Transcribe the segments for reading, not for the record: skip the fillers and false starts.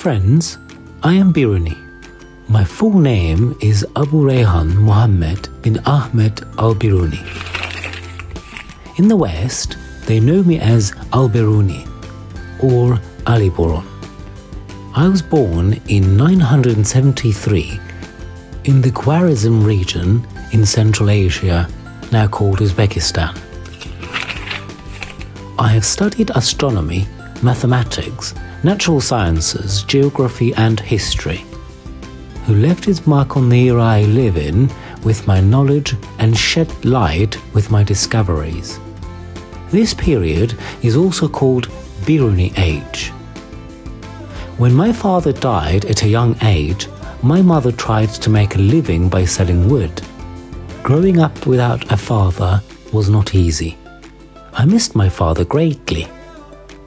Friends, I am Bîrûnî. My full name is Abu Rayhan Mohammed bin Ahmed al-Bîrûnî. In the West, they know me as al-Bîrûnî or Ali Boron. I was born in 973 in the Khwarezm region in Central Asia, now called Uzbekistan. I have studied astronomy, mathematics, natural sciences, geography and history, who left its mark on the era I live in with my knowledge and shed light with my discoveries. This period is also called Bîrûnî age. When my father died at a young age, my mother tried to make a living by selling wood. Growing up without a father was not easy. I missed my father greatly.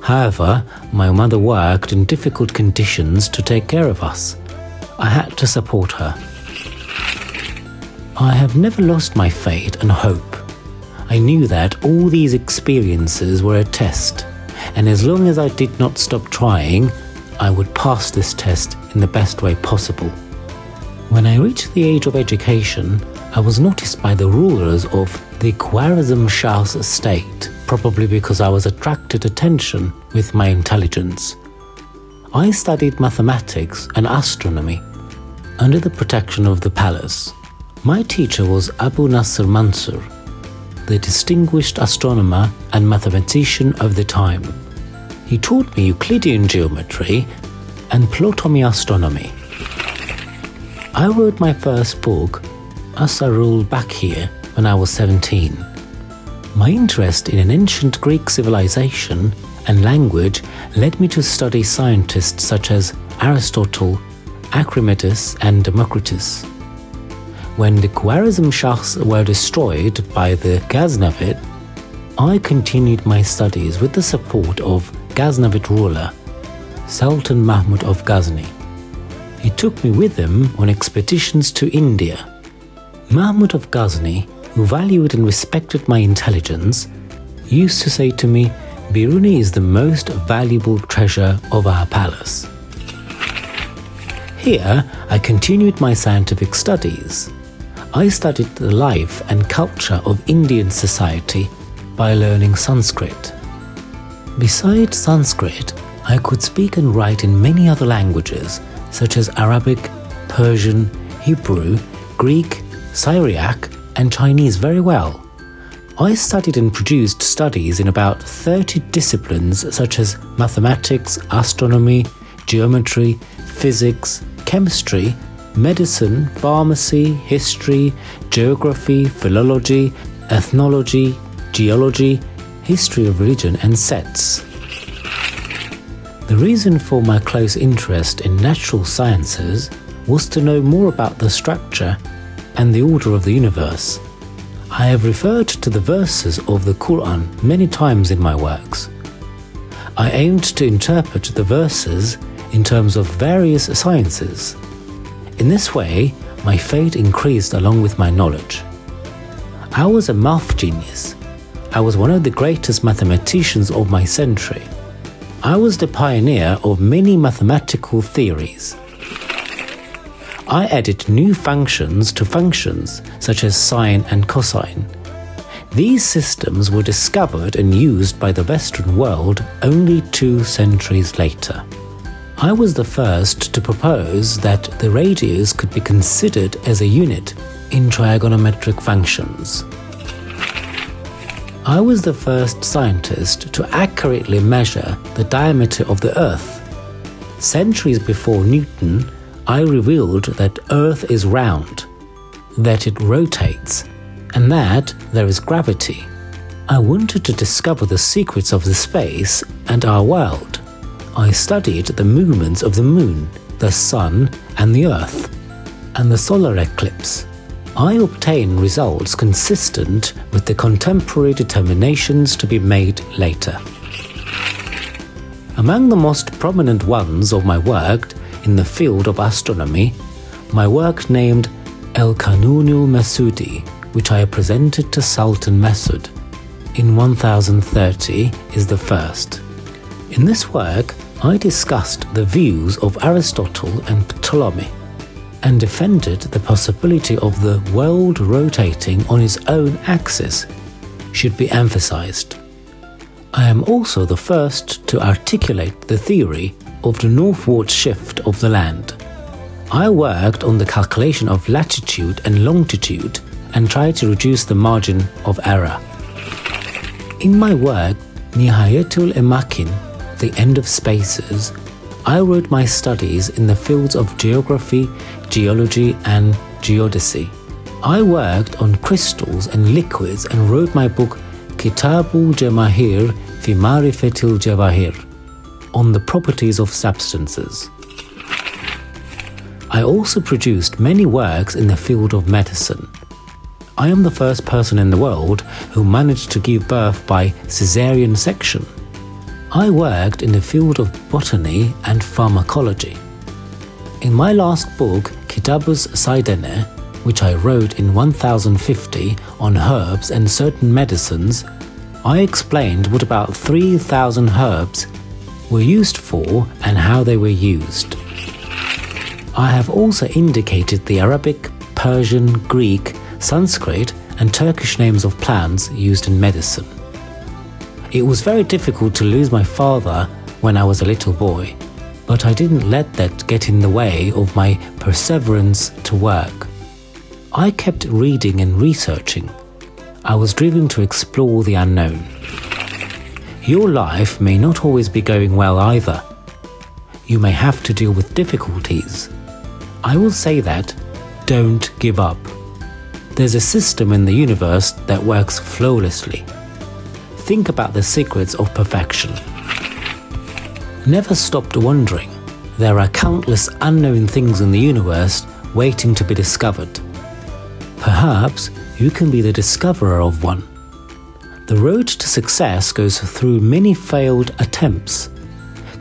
However, my mother worked in difficult conditions to take care of us. I had to support her. I have never lost my faith and hope. I knew that all these experiences were a test, and as long as I did not stop trying, I would pass this test in the best way possible. When I reached the age of education, I was noticed by the rulers of the Khwarezm Shah's state, probably because I was attracted attention with my intelligence. I studied mathematics and astronomy under the protection of the palace. My teacher was Abu Nasr Mansur, the distinguished astronomer and mathematician of the time. He taught me Euclidean geometry and Ptolemaic astronomy. I wrote my first book, Asarul Bakir, when I was 17. My interest in an ancient Greek civilization and language led me to study scientists such as Aristotle, Archimedes and Democritus. When the Khwarezm Shahs were destroyed by the Ghaznavid, I continued my studies with the support of Ghaznavid ruler, Sultan Mahmud of Ghazni. He took me with him on expeditions to India. Mahmud of Ghazni, who valued and respected my intelligence, used to say to me, "Bîrûnî is the most valuable treasure of our palace." Here, I continued my scientific studies. I studied the life and culture of Indian society by learning Sanskrit. Besides Sanskrit, I could speak and write in many other languages such as Arabic, Persian, Hebrew, Greek, Syriac and Chinese very well. I studied and produced studies in about 30 disciplines such as mathematics, astronomy, geometry, physics, chemistry, medicine, pharmacy, history, geography, philology, ethnology, geology, history of religion and sets. The reason for my close interest in natural sciences was to know more about the structure and the order of the universe. I have referred to the verses of the Quran many times in my works. I aimed to interpret the verses in terms of various sciences. In this way, my faith increased along with my knowledge. I was a math genius. I was one of the greatest mathematicians of my century. I was the pioneer of many mathematical theories. I added new functions to functions such as sine and cosine. These systems were discovered and used by the Western world only 2 centuries later. I was the first to propose that the radius could be considered as a unit in trigonometric functions. I was the first scientist to accurately measure the diameter of the Earth. Centuries before Newton, I revealed that Earth is round, that it rotates, and that there is gravity. I wanted to discover the secrets of the space and our world. I studied the movements of the Moon, the Sun, and the Earth, and the solar eclipse. I obtained results consistent with the contemporary determinations to be made later. Among the most prominent ones of my work in the field of astronomy, my work named El Kanunul Masudi, which I presented to Sultan Masud in 1030, is the first. In this work, I discussed the views of Aristotle and Ptolemy, and defended the possibility of the world rotating on its own axis should be emphasized. I am also the first to articulate the theory of the northward shift of the land. I worked on the calculation of latitude and longitude and tried to reduce the margin of error. In my work, Nihayetul Emakin, The End of Spaces, I wrote my studies in the fields of geography, geology and geodesy. I worked on crystals and liquids and wrote my book Kitabul Jamahir fi Marifatil Jawahir on the properties of substances. I also produced many works in the field of medicine. I am the first person in the world who managed to give birth by caesarean section. I worked in the field of botany and pharmacology. In my last book, Kitabuz Saidene, which I wrote in 1050 on herbs and certain medicines, I explained what about 3,000 herbs were used for and how they were used. I have also indicated the Arabic, Persian, Greek, Sanskrit and Turkish names of plants used in medicine. It was very difficult to lose my father when I was a little boy, but I didn't let that get in the way of my perseverance to work. I kept reading and researching. I was driven to explore the unknown. Your life may not always be going well either. You may have to deal with difficulties. I will say that, don't give up. There's a system in the universe that works flawlessly. Think about the secrets of perfection. Never stop wondering. There are countless unknown things in the universe waiting to be discovered. Perhaps you can be the discoverer of one. The road to success goes through many failed attempts.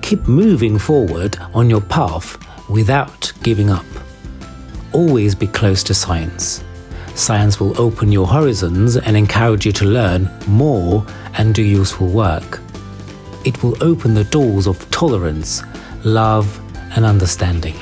Keep moving forward on your path without giving up. Always be close to science. Science will open your horizons and encourage you to learn more and do useful work. It will open the doors of tolerance, love, and understanding.